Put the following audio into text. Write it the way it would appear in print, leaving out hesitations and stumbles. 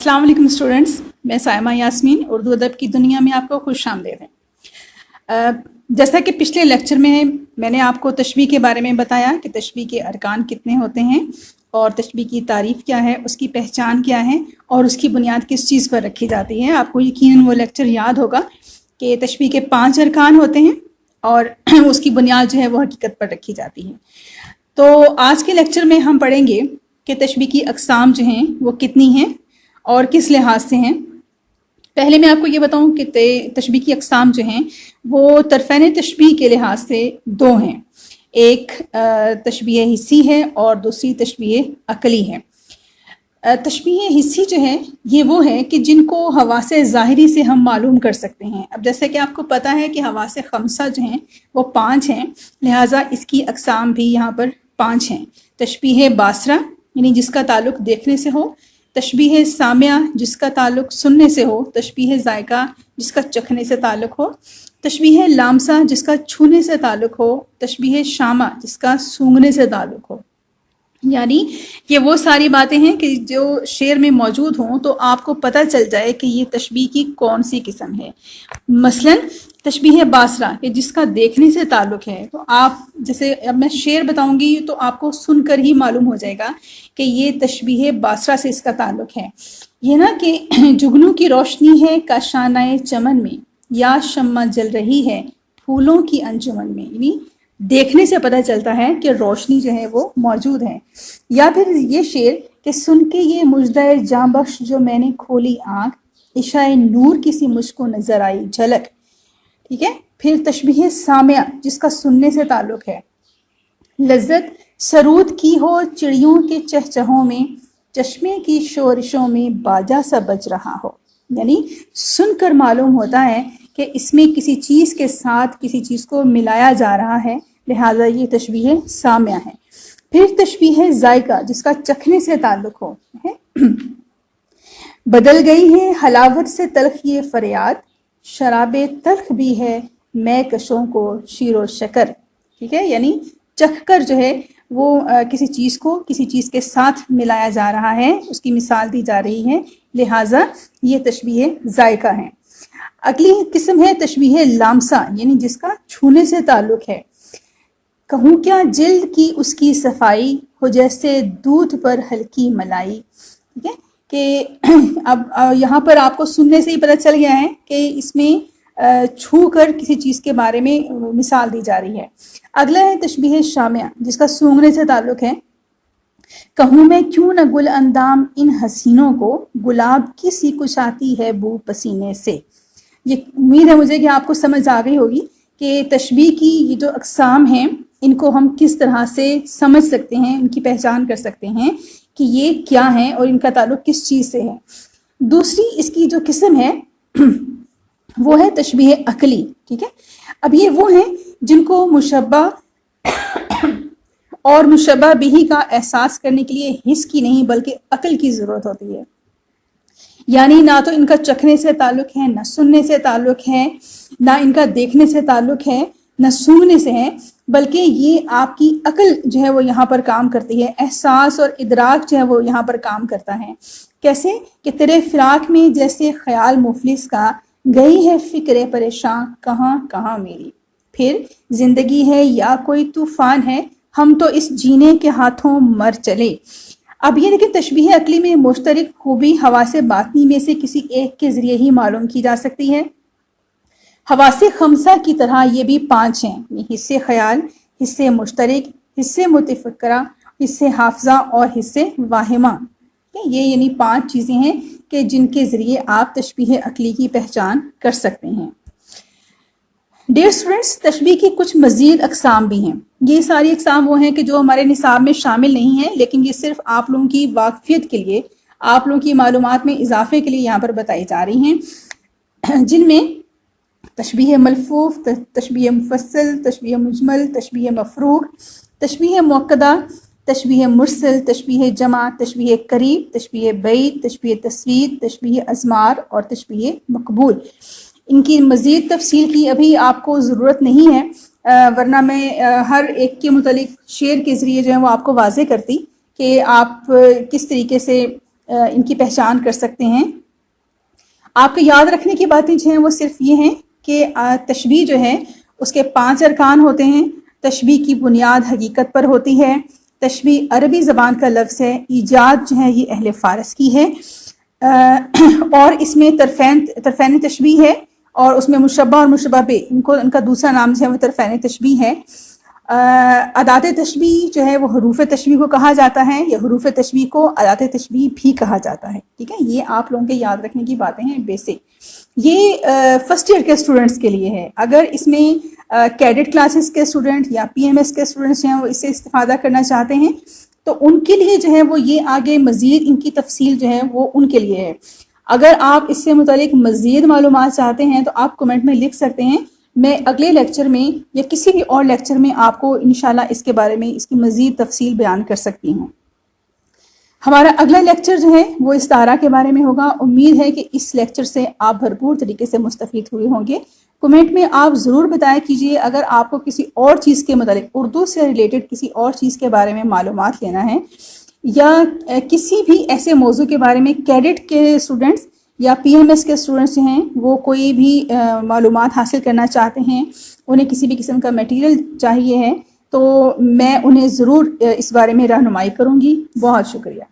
अस्सलाम वालेकुम स्टूडेंट्स, मैं साइमा यास्मीन उर्दू अदब की दुनिया में आपको खुश आमदीद है। जैसा कि पिछले लेक्चर में मैंने आपको तशबीह के बारे में बताया कि तशबीह के अरकान कितने होते हैं और तशबीह की तारीफ़ क्या है, उसकी पहचान क्या है और उसकी बुनियाद किस चीज़ पर रखी जाती है। आपको यकीनन वो लेक्चर याद होगा कि तशबीह के 5 अरकान होते हैं और उसकी बुनियाद जो है वो हकीकत पर रखी जाती है। तो आज के लेक्चर में हम पढ़ेंगे कि तशबीह की अक़साम जो हैं वो कितनी हैं और किस लिहाज से हैं। पहले मैं आपको ये बताऊं कि तशबीह की अक़साम जो हैं वो तरफ़ैन तशबीह के लिहाज से 2 हैं। एक तशबीह हिस्सी है और दूसरी तशबीह अक़ली है। तशबीह हिस्सी जो है ये वो है कि जिनको हवासे ज़ाहिरी से हम मालूम कर सकते हैं। अब जैसे कि आपको पता है कि हवासे खमसा जो हैं वो 5 हैं, लिहाजा इसकी अक़साम भी यहाँ पर 5 हैं। तशबीह बासरा यानी जिसका ताल्लुक़ देखने से हो, तशबीह सामिया जिसका ताल्लुक़ सुनने से हो, तशबीह ज़ायका जिसका चखने से ताल्लुक़ हो, तशबीह लामसा जिसका छूने से ताल्लुक़ हो, तशबीह शामा जिसका सूंघने से ताल्लुक़ हो। यानी ये वो सारी बातें हैं कि जो शेर में मौजूद हों तो आपको पता चल जाए कि ये तशबीह की कौन सी किस्म है। मसलन तशबीह बासरा कि जिसका देखने से ताल्लुक़ है, तो आप जैसे अब मैं शेर बताऊंगी तो आपको सुनकर ही मालूम हो जाएगा कि ये तशबीह बासरा से इसका ताल्लुक़ है। ये ना कि जुगनू की रोशनी है काशानाए चमन में, या शम्मा जल रही है फूलों की अंजुमन में। यानी देखने से पता चलता है कि रोशनी जो है वो मौजूद है। या फिर ये शेर कि सुन के ये मुजदाए जां बख्श जो मैंने खोली आँख, इशाए नूर किसी मुझको नज़र आई झलक। ठीक है। फिर तशबीह सामिया जिसका सुनने से ताल्लुक़ है। लज्जत सरूद की हो चिड़ियों के चहचहों में, चश्मे की शोरिशों में बाजा सा बज रहा हो। यानी सुनकर मालूम होता है कि इसमें किसी चीज़ के साथ किसी चीज़ को मिलाया जा रहा है, लिहाजा ये तशबीह सामिया है। फिर तशबीह ज़ायका जिसका चखने से ताल्लुक़ हो है। बदल गई है हलावत से तल्ख ये फरियाद, शराबे तल्ख भी है मैं कशों को शीरो शकर। ठीक है। यानी चख कर जो है वो किसी चीज़ को किसी चीज़ के साथ मिलाया जा रहा है, उसकी मिसाल दी जा रही है, लिहाजा ये तशबीह ज़ायका है। अगली किस्म है तशबीह लामसा यानी जिसका छूने से ताल्लुक़ है। कहूँ क्या जिल्द की उसकी सफाई हो जैसे दूध पर हल्की मलाई। ठीक है कि अब यहाँ पर आपको सुनने से ही पता चल गया है कि इसमें छू कर किसी चीज़ के बारे में मिसाल दी जा रही है। अगला है तशबीह शामिया जिसका सूंघने से ताल्लुक़ है। कहूँ मैं क्यों न गुल अंदाम इन हसीनों को, गुलाब की सी कुशाती है बू पसीने से। ये उम्मीद है मुझे कि आपको समझ आ गई होगी कि तशबीह की ये जो अक़साम हैं इनको हम किस तरह से समझ सकते हैं, इनकी पहचान कर सकते हैं कि ये क्या हैं और इनका ताल्लुक़ किस चीज़ से है। दूसरी इसकी जो किस्म है वो है तशबीह अक़ली। ठीक है। अब ये वो हैं जिनको मुशब्बा और मुशब्बा बिही का एहसास करने के लिए हिस्स की नहीं बल्कि अक़ल की ज़रूरत होती है। यानी ना तो इनका चखने से ताल्लुक़ है, ना सुनने से ताल्लुक़ है, ना इनका देखने से ताल्लुक़ है, ना सूंघने से है, बल्कि ये आपकी अक़ल जो है वो यहाँ पर काम करती है। एहसास और इदराक जो है वो यहाँ पर काम करता है। कैसे कि तेरे फ़िराक में जैसे ख्याल मुफलिस का, गई है फ़िक्र परेशान कहाँ कहाँ मेरी। फिर ज़िंदगी है या कोई तूफ़ान है, हम तो इस जीने के हाथों मर चले। अब ये देखिए तशबीह अक़ली में मुश्तरक खूबी हवासे बातनी में से किसी एक के ज़रिए ही मालूम की जा सकती है। हवासे खमसा की तरह ये भी 5 हैं। हिस्से ख्याल, हिस्से मुश्तरक, हिस्से मुतफ़क्किरा, हिस्से हाफ़ज़ा और हिस्से वाहिमा। ये यानी 5 चीज़ें हैं कि जिनके ज़रिए आप तशबीह अक़ली की पहचान कर सकते हैं। डियर स्टूडेंट्स, तशबीह की कुछ मज़ीद अक़साम भी हैं। ये सारी अक़साम वो हैं कि जो हमारे निसाब में शामिल नहीं हैं, लेकिन ये सिर्फ आप लोगों की वाक़फ़ियत के लिए, आप लोगों की मालूमात में इजाफ़े के लिए यहाँ पर बताई जा रही हैं, जिनमें तशबीह मलफूफ, तशबीह मुफ़स्सल, तशबीह मुजमल, तशबीह मफ़रूग़, तशबीह मुअक्कदा, तशबीह मुरसल, तशबीह जमा, तशबीह करीब, तशबीह बईद, तशबीह तस्वीर, तशबीह अज़मार और तशबीह मकबूल। इनकी मज़ीद तफसील की अभी आपको ज़रूरत नहीं है, वरना मैं हर एक के मुतालिक शेर के ज़रिए जो है वो आपको वाज़े करती कि आप किस तरीके से ان کی پہچان کر سکتے ہیں۔ آپ کو یاد رکھنے کی باتیں جو ہیں وہ صرف یہ ہیں کہ تشبیہ جو ہے اس کے 5 ارکان ہوتے ہیں۔ تشبیہ کی بنیاد حقیقت پر ہوتی ہے۔ تشبیہ عربی زبان کا لفظ ہے، ایجاد جو ہے یہ اہل فارس کی ہے، اور اس میں طرفین تشبیہ ہے، اور اس میں مشبہ اور مشبہ بہ ان کا دوسرا نام جو ہے وہ طرفین تشبیہ ہے۔ ادات تشبیہ جو ہے وہ حروف تشبیہ کو کہا جاتا ہے، یا حروف تشبیہ کو ادات تشبیہ بھی کہا جاتا ہے، ٹھیک ہے۔ یہ آپ لوگوں کے یاد رکھنے کی باتیں ہیں بیسک۔ یہ فرسٹ ایئر کے اسٹوڈنٹس کے لیے ہے۔ اگر اس میں کیڈٹ کلاسز کے اسٹوڈنٹ یا پی ایم ایس کے اسٹوڈنٹس ہیں وہ اس سے استفادہ کرنا چاہتے ہیں تو ان کے لیے جو ہے وہ یہ آگے مزید ان کی تفصیل جو ہے وہ ان کے لیے ہے۔ اگر آپ اس سے متعلق مزید معلومات چاہتے ہیں تو آپ کمنٹ میں لکھ سکتے ہیں، میں اگلے لیکچر میں یا کسی بھی اور لیکچر میں آپ کو انشاءاللہ اس کے بارے میں اس کی مزید تفصیل بیان کر سکتی ہوں۔ ہمارا اگلا لیکچر جو ہے وہ استعارہ کے بارے میں ہوگا۔ امید ہے کہ اس لیکچر سے آپ بھرپور طریقے سے مستفید ہوئے ہوں گے۔ کمنٹ میں آپ ضرور بتایا کیجئے اگر آپ کو کسی اور چیز کے متعلق، اردو سے ریلیٹڈ کسی اور چیز کے بارے میں معلومات لینا ہے، یا کسی بھی ایسے موضوع کے بارے میں کیڈٹ کے اسٹوڈنٹس یا پی ایم ایس کے اسٹوڈنٹس جو ہیں وہ کوئی بھی معلومات حاصل کرنا چاہتے ہیں، انہیں کسی بھی قسم کا میٹیریل چاہیے ہے، تو میں انہیں ضرور اس بارے میں رہنمائی کروں گی۔ بہت شکریہ۔